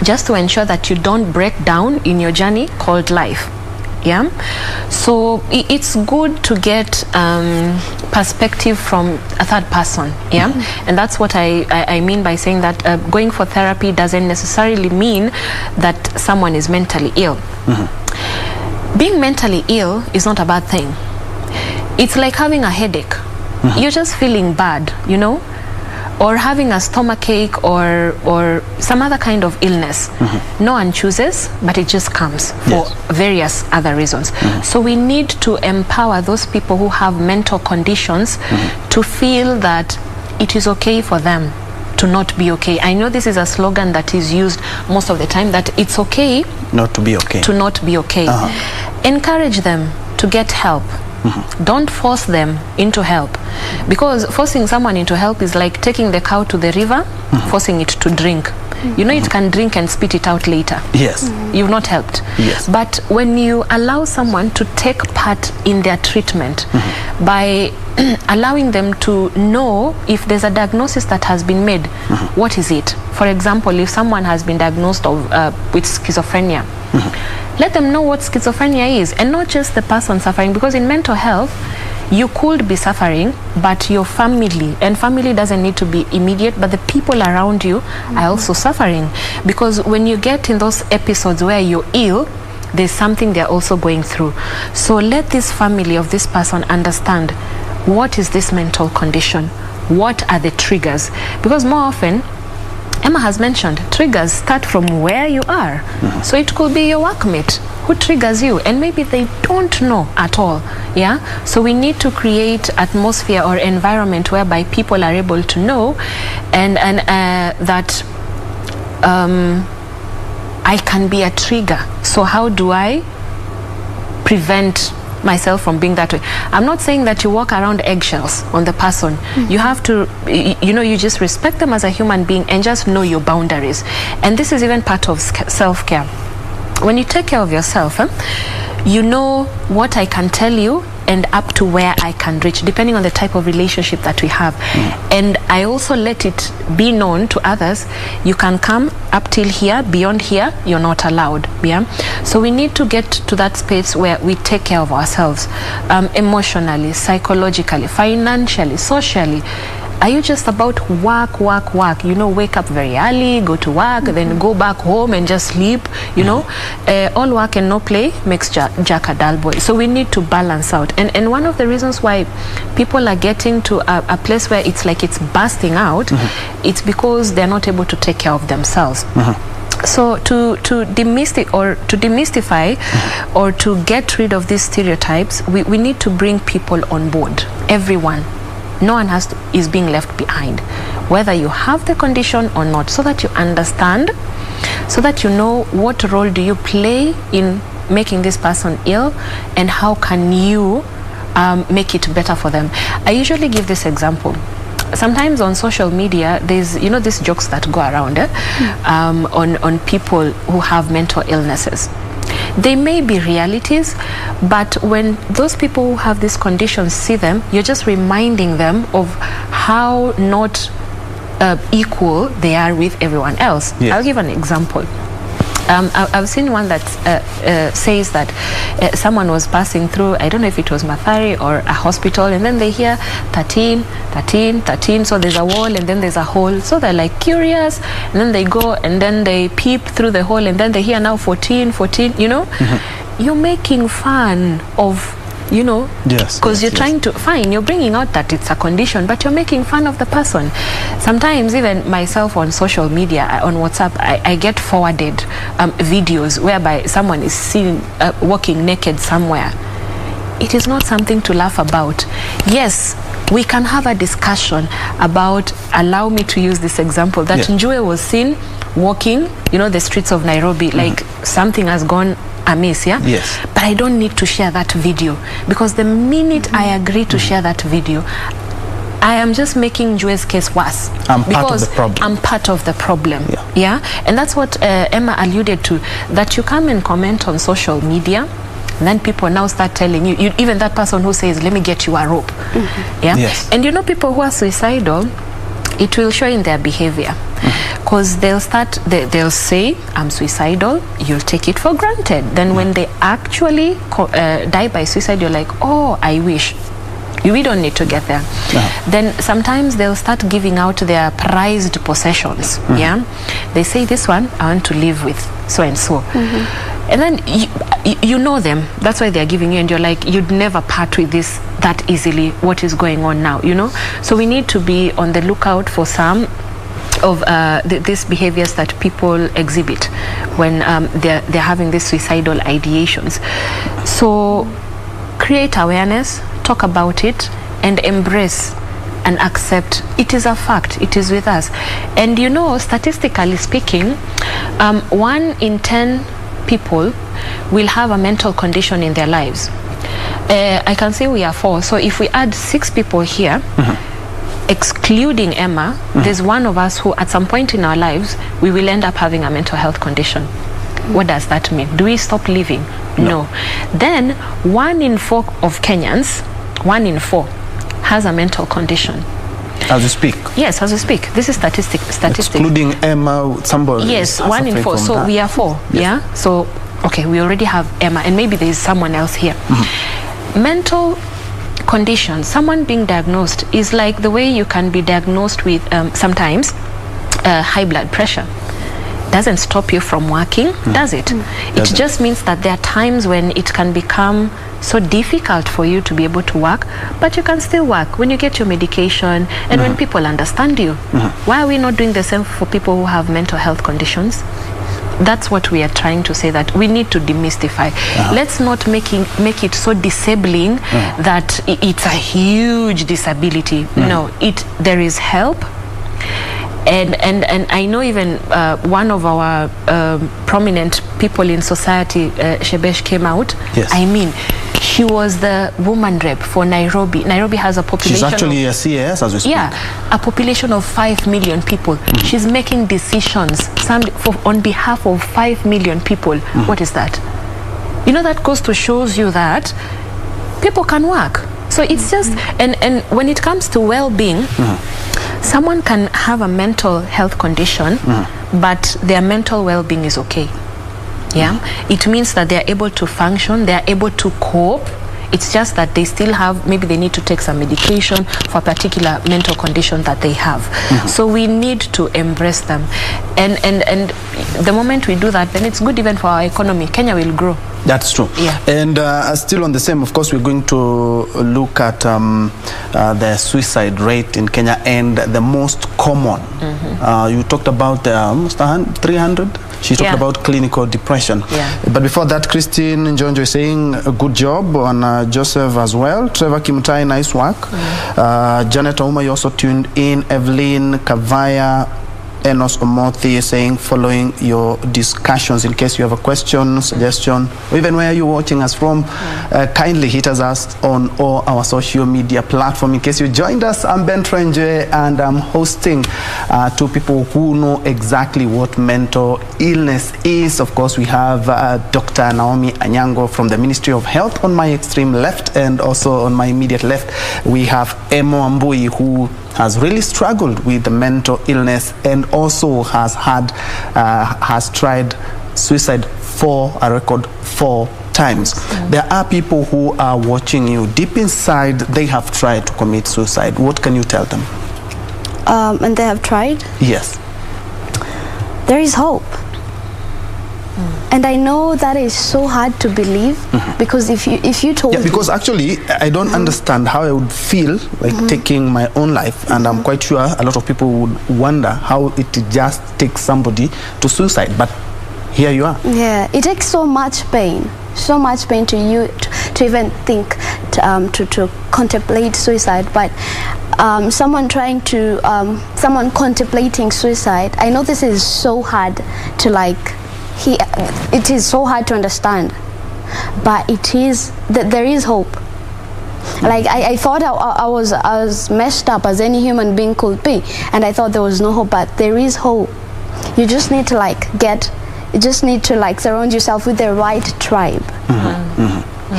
just to ensure that you don't break down in your journey called life. Yeah, so it's good to get perspective from a third person. Yeah, and that's what I mean by saying that going for therapy doesn't necessarily mean that someone is mentally ill. Being mentally ill is not a bad thing. It's like having a headache. You're just feeling bad, you know, or having a stomachache or some other kind of illness. No one chooses, but it just comes for various other reasons. So we need to empower those people who have mental conditions to feel that it is okay for them to not be okay. I know this is a slogan that is used most of the time, that it's okay not to be okay. To not be okay. Encourage them to get help. Don't force them into help, because forcing someone into help is like taking the cow to the river, forcing it to drink. You know, it can drink and spit it out later. Yes. You've not helped. Yes. But when you allow someone to take part in their treatment by allowing them to know if there's a diagnosis that has been made, what is it? For example, if someone has been diagnosed with schizophrenia, let them know what schizophrenia is, and not just the person suffering, because in mental health, you could be suffering, but your family, and family doesn't need to be immediate, but the people around you are also suffering. Because when you get in those episodes where you're ill, there's something they're also going through. So let this family of this person understand, what is this mental condition? What are the triggers? Because more often, Emma has mentioned, triggers start from where you are. So it could be your workmate who triggers you, and maybe they don't know at all. Yeah, so we need to create atmosphere or environment whereby people are able to know and that I can be a trigger. So how do I prevent myself from being that way? I'm not saying that you walk around eggshells on the person. You have to, you know, you just respect them as a human being and just know your boundaries. And this is even part of self-care. When you take care of yourself, you know what I can tell you and up to where I can reach, depending on the type of relationship that we have. And I also let it be known to others, you can come up till here, beyond here, you're not allowed. Yeah. So we need to get to that space where we take care of ourselves, emotionally, psychologically, financially, socially. Are you just about work, you know, wake up very early, go to work, then go back home and just sleep, you know? All work and no play makes Jack a dull boy. So we need to balance out. And one of the reasons why people are getting to a place where it's like it's bursting out, it's because they're not able to take care of themselves. So to demystify or to get rid of these stereotypes, we need to bring people on board, everyone. No one is being left behind, whether you have the condition or not, so that you understand, so that you know what role do you play in making this person ill, and how can you make it better for them. I usually give this example. Sometimes on social media, there's, you know, these jokes that go around on people who have mental illnesses. They may be realities, but when those people who have these conditions see them, you're just reminding them of how not equal they are with everyone else. Yes. I'll give an example. I've seen one that says that someone was passing through, I don't know if it was Mathari or a hospital, and then they hear 13, 13, 13, so there's a wall and then there's a hole. So they're like curious, and then they go and then they peep through the hole, and then they hear now 14, 14, you know? You're making fun of, you know, because you're trying to, fine, you're bringing out that it's a condition, but you're making fun of the person. Sometimes even myself on social media, on WhatsApp, I get forwarded videos whereby someone is seen walking naked somewhere. It is not something to laugh about. Yes, we can have a discussion about, allow me to use this example, that Njue was seen walking, you know, the streets of Nairobi, like something has gone amiss, yeah? Yes. But I don't need to share that video, because the minute I agree to share that video, I am just making Njue's case worse. I'm part of the problem. I'm part of the problem. Yeah? And that's what Emma alluded to, that you come and comment on social media, and then people now start telling you, even that person who says, let me get you a rope. Yeah? Yes. And you know, people who are suicidal, It will show in their behavior. Because they'll say, I'm suicidal, you'll take it for granted. Then when they actually die by suicide, you're like, oh, I wish. We don't need to get there. Then sometimes they'll start giving out their prized possessions. Yeah, they say, this one I want to live with so and so. And then you know them, that's why they're giving you, and you're like, you'd never part with this that easily. What is going on now, you know? So we need to be on the lookout for some of these behaviors that people exhibit when they're having these suicidal ideations. So create awareness, talk about it, and embrace and accept it is a fact, it is with us. And you know, statistically speaking, 1 in 10 people will have a mental condition in their lives. I can say we are 4, so if we add 6 people here, excluding Emma, there's one of us who at some point in our lives we will end up having a mental health condition. What does that mean? Do we stop living? No. Then 1 in 4 of Kenyans, 1 in 4 has a mental condition. As you speak? Yes, as we speak. This is statistics. Excluding Emma, somebody. Yes, 1 in 4. So we are 4. Yes. Yeah. So okay, we already have Emma, and maybe there is someone else here. Mental condition, someone being diagnosed, is like the way you can be diagnosed with sometimes high blood pressure. Doesn't stop you from working, does it? It just means that there are times when it can become so difficult for you to be able to work, but you can still work when you get your medication and when people understand you. Why are we not doing the same for people who have mental health conditions? That's what we are trying to say, that we need to demystify. Let's not make it so disabling that it's a huge disability. No, there is help. And I know even one of our prominent people in society, Shebesh, came out. Yes. I mean, she was the woman rep for Nairobi. Nairobi has a population. She's actually a CAS as we speak. Yeah, a population of 5 million people. She's making decisions on behalf of 5 million people. What is that? You know, that goes to shows you that people can work. So it's just, and when it comes to well-being, someone can have a mental health condition, but their mental well-being is okay. Yeah, it means that they're able to function, they're able to cope. It's just that they still have, maybe they need to take some medication for a particular mental condition that they have. So we need to embrace them. And the moment we do that, then it's good even for our economy. Kenya will grow. That's true. Yeah. And still on the same, of course, we're going to look at the suicide rate in Kenya and the most common. You talked about almost 300. She talked about clinical depression. But before that, Christine Njue is saying a good job on Joseph as well. Trevor Kimutai, nice work. Janet Auma, you also tuned in. Evelyn Kavaya, Enos Omothi is saying, following your discussions, in case you have a question, suggestion, or even where you're watching us from, kindly hit us on all our social media platforms. In case you joined us, I'm Njue, and I'm hosting 2 people who know exactly what mental illness is. Of course, we have Dr. Naomi Anyango from the Ministry of Health on my extreme left, and also on my immediate left, we have Wambui, who has really struggled with the mental illness and also has tried suicide for a record 4 times. There are people who are watching you. Deep inside, they have tried to commit suicide. What can you tell them? And they have tried? Yes. There is hope. And I know that is so hard to believe, because if you told me, because actually I don't understand how I would feel like taking my own life, and I'm quite sure a lot of people would wonder how it just takes somebody to suicide, but here you are. Yeah, it takes so much pain to you to even think to contemplate suicide. But someone contemplating suicide, I know this is so hard to it is so hard to understand, but there is hope. Like I thought I was messed up as any human being could be, and I thought there was no hope, but there is hope. You just need to surround yourself with the right tribe.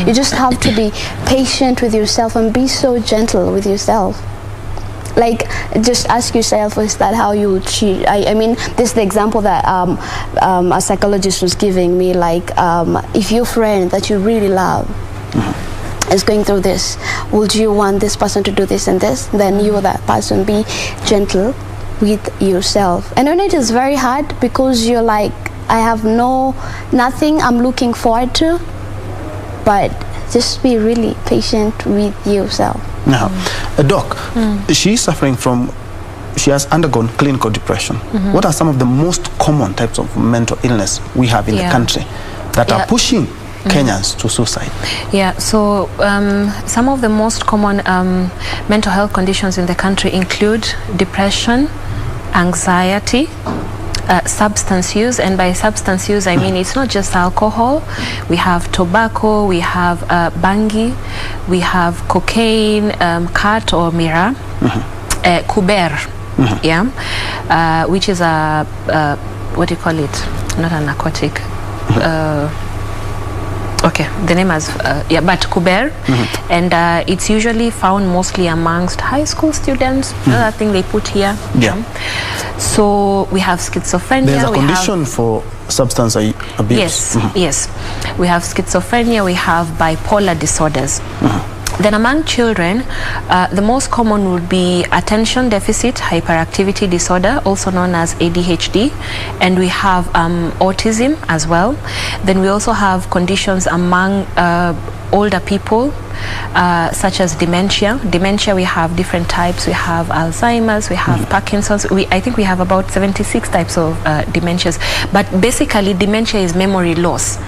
You just have to be patient with yourself and be so gentle with yourself. like, just ask yourself, is that how you would cheat? I mean, this is the example that a psychologist was giving me, like, if your friend that you really love is going through this, would you want this person to do this and this? Then you, that person, be gentle with yourself. And when it is very hard, because you're like, I have nothing I'm looking forward to, but just be really patient with yourself. Now, Doc, she's suffering from, she has undergone clinical depression. What are some of the most common types of mental illness we have in the country that are pushing Kenyans to suicide? Yeah, so some of the most common mental health conditions in the country include depression, anxiety, substance use, and by substance use I mean it's not just alcohol. We have tobacco, we have bangi, we have cocaine, cat or mira, kuber, which is a what do you call it? Not a narcotic. Okay, the name is but kuber, and it's usually found mostly amongst high school students. Another thing they put here. So we have schizophrenia. There's a condition for substance abuse. Yes, yes. We have schizophrenia. We have bipolar disorders. Then among children, the most common would be attention deficit hyperactivity disorder, also known as ADHD, and we have autism as well. Then we also have conditions among older people, such as dementia. Dementia, we have different types. We have Alzheimer's, we have Parkinson's. I think we have about 76 types of dementias. But basically, dementia is memory loss.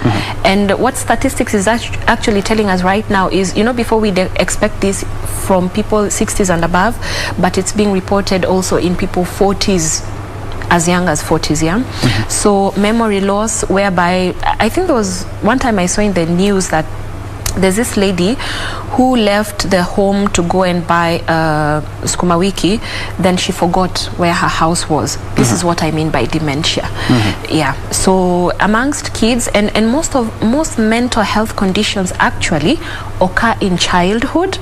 And what statistics is actually telling us right now is, you know, before we expect this from people 60s and above, but it's being reported also in people 40s, as young as 40s, So memory loss, whereby, I think there was one time I saw in the news that there's this lady who left the home to go and buy sukuma wiki, then she forgot where her house was. This is what I mean by dementia. Yeah, so amongst kids, and most mental health conditions actually occur in childhood,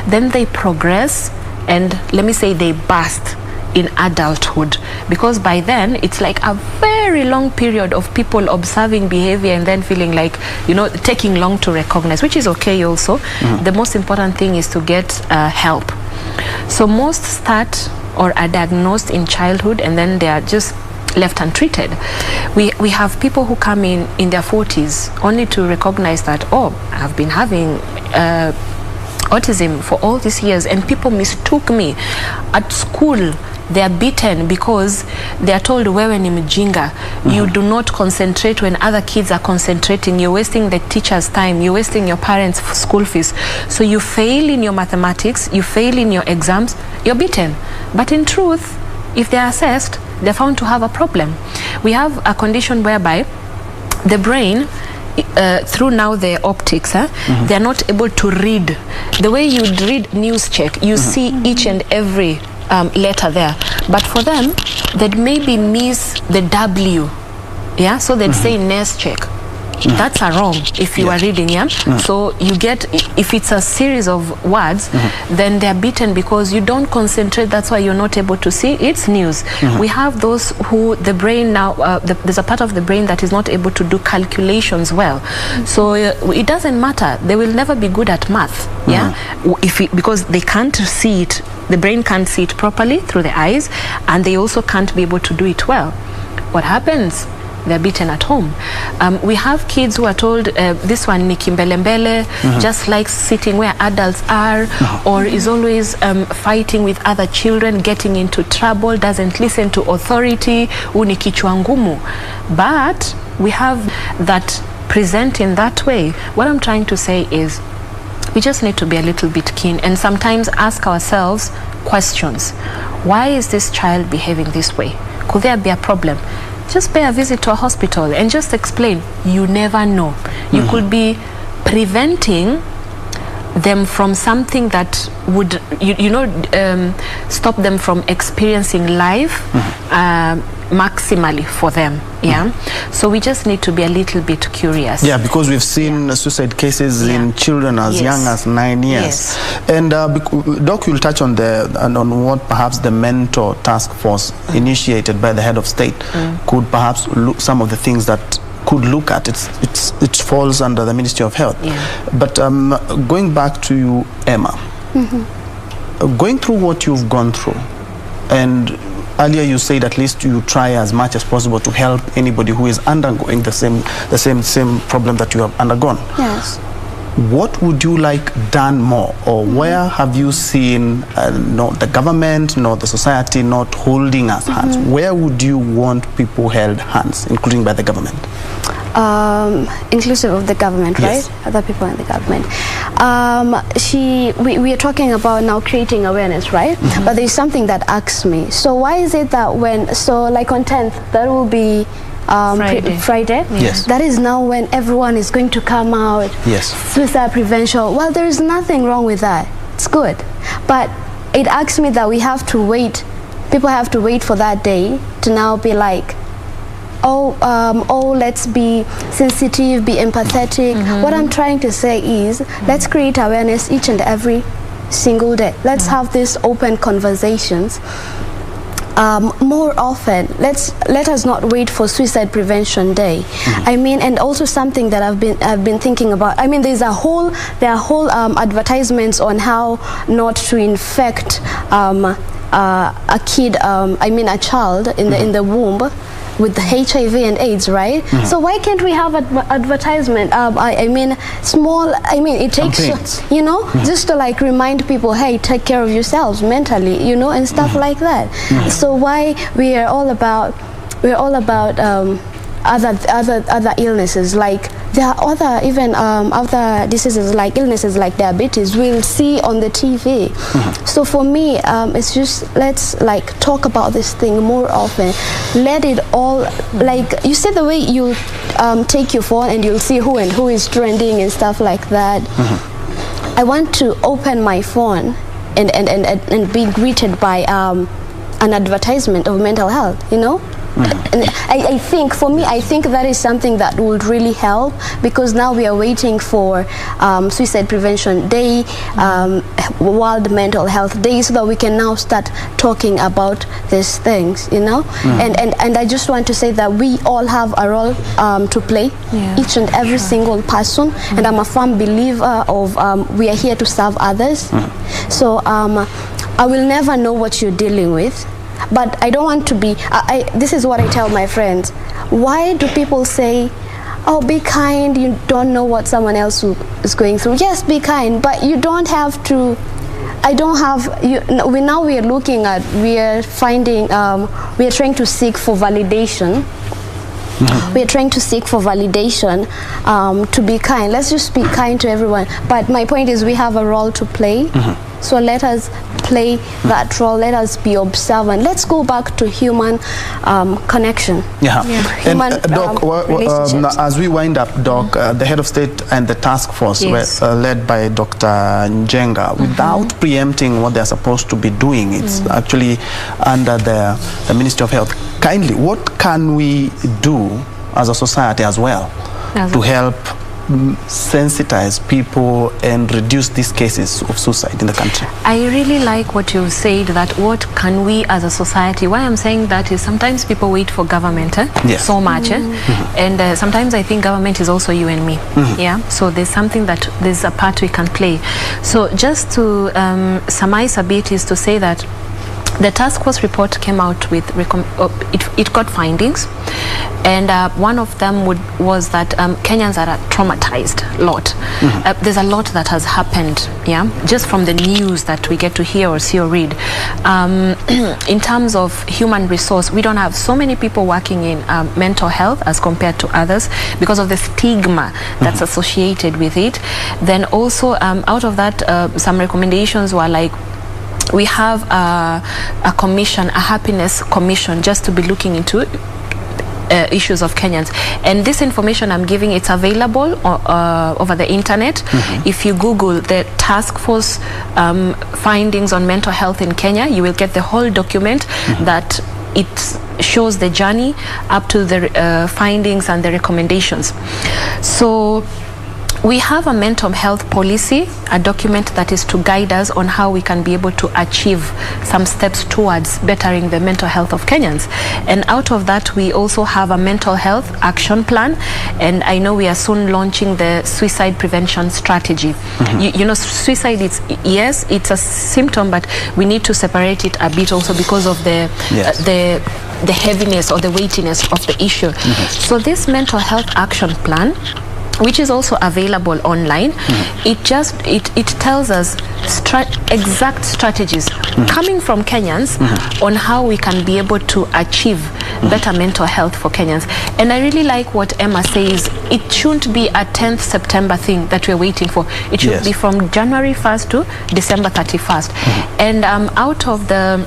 then they progress, and let me say they burst in adulthood, because by then it's like a very long period of people observing behavior and then feeling like, you know, taking long to recognize, which is okay also. The most important thing is to get help. So most start or are diagnosed in childhood, and then they are just left untreated. We have people who come in their 40s only to recognize that, oh, I've been having autism for all these years, and people mistook me at school. They are beaten because they are told, wewe ni mjinga. You do not concentrate when other kids are concentrating. You're wasting the teacher's time. You're wasting your parents' school fees. So you fail in your mathematics, you fail in your exams, you're beaten. But in truth, if they're assessed, they're found to have a problem. We have a condition whereby the brain, through now the optics, they're not able to read. The way you'd read news check, you see each and every letter there, but for them they'd maybe miss the W, so they'd say nurse check. That's a wrong if you are reading, so you get, if it's a series of words, then they're beaten because you don't concentrate. That's why you're not able to see it's news. We have those who the brain now, there's a part of the brain that is not able to do calculations well, so it doesn't matter, they will never be good at math, because they can't see it. The brain can't see it properly through the eyes, and they also can't be able to do it well. What happens? They're beaten at home. We have kids who are told, this one ni kimbelembele, just likes sitting where adults are, or is always fighting with other children, getting into trouble, doesn't listen to authority, uni kichwa ngumu. But we have that present in that way. What I'm trying to say is, we just need to be a little bit keen and sometimes ask ourselves questions. Why is this child behaving this way? Could there be a problem? Just pay a visit to a hospital and just explain. You never know. You could be preventing them from something that would, stop them from experiencing life maximally for them. Yeah, so we just need to be a little bit curious. Yeah, because we've seen suicide cases in children as young as 9 years. Yes. And Doc, you'll touch on on what perhaps the mentor task force initiated by the head of state could perhaps look some of the things that could look at. It falls under the Ministry of Health. Yeah. But going back to you, Emma, going through what you've gone through, and earlier you said at least you try as much as possible to help anybody who is undergoing the same problem that you have undergone. Yes. What would you like done more, or where have you seen not the government nor the society not holding us hands? Where would you want people held hands, including by the government? Inclusive of the government, Yes. right? Other people in the government. We are talking about now creating awareness, right? But there's something that asks me. So why is it that like on 10th, that will be Friday. Yes. That is now when everyone is going to come out. Yes. Suicide prevention. Well, there is nothing wrong with that. It's good. But it asks me that we have to wait. People have to wait for that day to now be like, let's be sensitive, be empathetic. What I'm trying to say is, let's create awareness each and every single day. Let's have these open conversations. More often, let us not wait for Suicide Prevention Day. I mean, and also something that I've been thinking about. I mean, there are whole advertisements on how not to infect a kid. I mean, a child in the womb with the HIV and AIDS, right? So why can't we have advertisement? I mean, small. I mean, it takes just to like remind people, hey, take care of yourselves mentally, and stuff like that. So why we are all about other illnesses, like there are other diseases like illnesses like diabetes we'll see on the TV. So for me, it's just let's like talk about this thing more often. Let it all, like you see the way you take your phone and you'll see who is trending and stuff like that. I want to open my phone and be greeted by an advertisement of mental health, And I think, for me, I think that is something that would really help, because now we are waiting for Suicide Prevention Day, World Mental Health Day, so that we can now start talking about these things, And I just want to say that we all have a role to play, each and every single person, and I'm a firm believer of we are here to serve others. So I will never know what you're dealing with, but I don't want to be, this is what I tell my friends. Why do people say, oh, be kind, you don't know what someone else is going through? Yes, be kind, but you don't have to, we are looking at, we are trying to seek for validation. We are trying to seek for validation to be kind. Let's just be kind to everyone. But my point is, we have a role to play. So let us play that role. Let us be observant. Let's go back to human connection. Human, and Doc, as we wind up, Doc, the head of state and the task force were led by Dr. Njenga. Without preempting what they're supposed to be doing, it's actually under the Ministry of Health. Kindly, what can we do as a society as well to help sensitize people and reduce these cases of suicide in the country? I really like what you said, that what can we as a society. Why I'm saying that is sometimes people wait for government so much, and sometimes I think government is also you and me. So there's something there's a part we can play. So just to surmise a bit is to say that the task force report came out with, it got findings, and one of them was that Kenyans are traumatized a lot. There's a lot that has happened, just from the news that we get to hear or see or read. In terms of human resource, we don't have so many people working in mental health as compared to others because of the stigma that's associated with it. Then also out of that, some recommendations were like, we have a commission, a happiness commission, just to be looking into issues of Kenyans. And this information I'm giving, it's available over the internet. If you Google the task force findings on mental health in Kenya, you will get the whole document that it shows the journey up to the findings and the recommendations. So we have a mental health policy, a document that is to guide us on how we can be able to achieve some steps towards bettering the mental health of Kenyans. And out of that, we also have a mental health action plan. And I know we are soon launching the suicide prevention strategy. You know, suicide, yes, it's a symptom, but we need to separate it a bit also because of the heaviness or the weightiness of the issue. So this mental health action plan, which is also available online, it tells us exact strategies coming from Kenyans on how we can be able to achieve better mental health for Kenyans. And I really like what Emma says. It shouldn't be a 10th September thing that we're waiting for. It should be from January 1st to December 31st. And out of the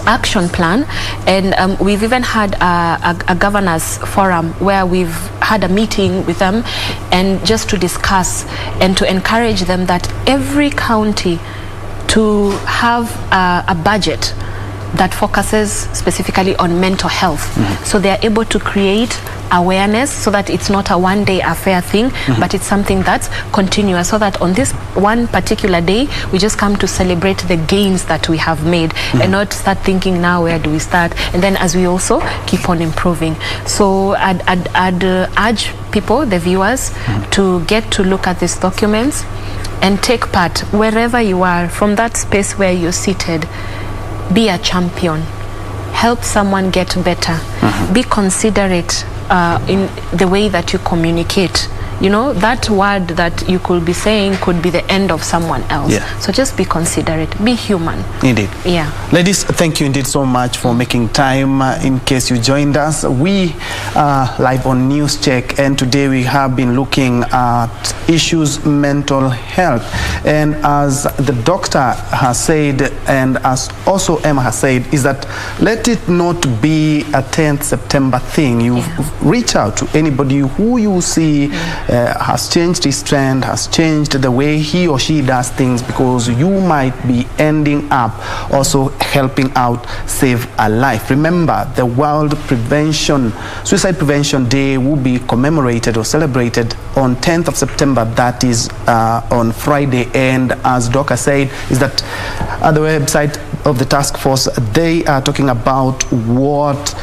action plan, and we've even had a governors forum where we've had a meeting with them, and just to discuss and to encourage them that every county to have a budget that focuses specifically on mental health, so they are able to create awareness so that it's not a one-day affair thing, but it's something that's continuous, so that on this one particular day we just come to celebrate the gains that we have made, and not start thinking, now where do we start, and then as we also keep on improving. So I'd urge people, the viewers, to get to look at these documents and take part wherever you are, from that space where you're seated. Be a champion, help someone get better, be considerate in the way that you communicate. You know, that word that you could be saying could be the end of someone else. So just be considerate, be human. Indeed. Ladies, thank you indeed so much for making time. In case you joined us, we are live on News Check, and today we have been looking at issues mental health. And as the doctor has said, and as also Emma has said, is that let it not be a 10th September thing. You reach out to anybody who you see has changed his trend, has changed the way he or she does things, because you might be ending up also helping out save a life. Remember, the World Suicide Prevention Day will be commemorated or celebrated on 10th of September. That is on Friday. And as Doc said, is that at the website of the task force, they are talking about what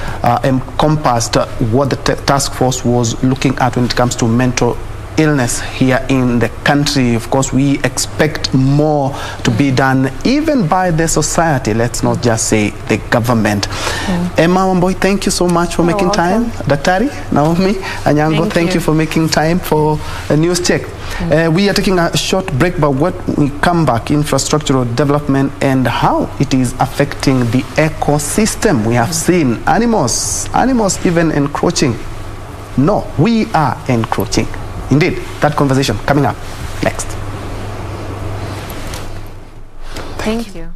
encompassed what the task force was looking at when it comes to mental illness here in the country. Of course, we expect more to be done even by the society. Let's not just say the government. Emma, Wambui, thank you so much for making time. Daktari, Naomi, Anyango, thank you for making time for a News Check. We are taking a short break, but when we come back, infrastructural development and how it is affecting the ecosystem. We have seen animals even encroaching. No, we are encroaching. Indeed, that conversation coming up next. Thank you.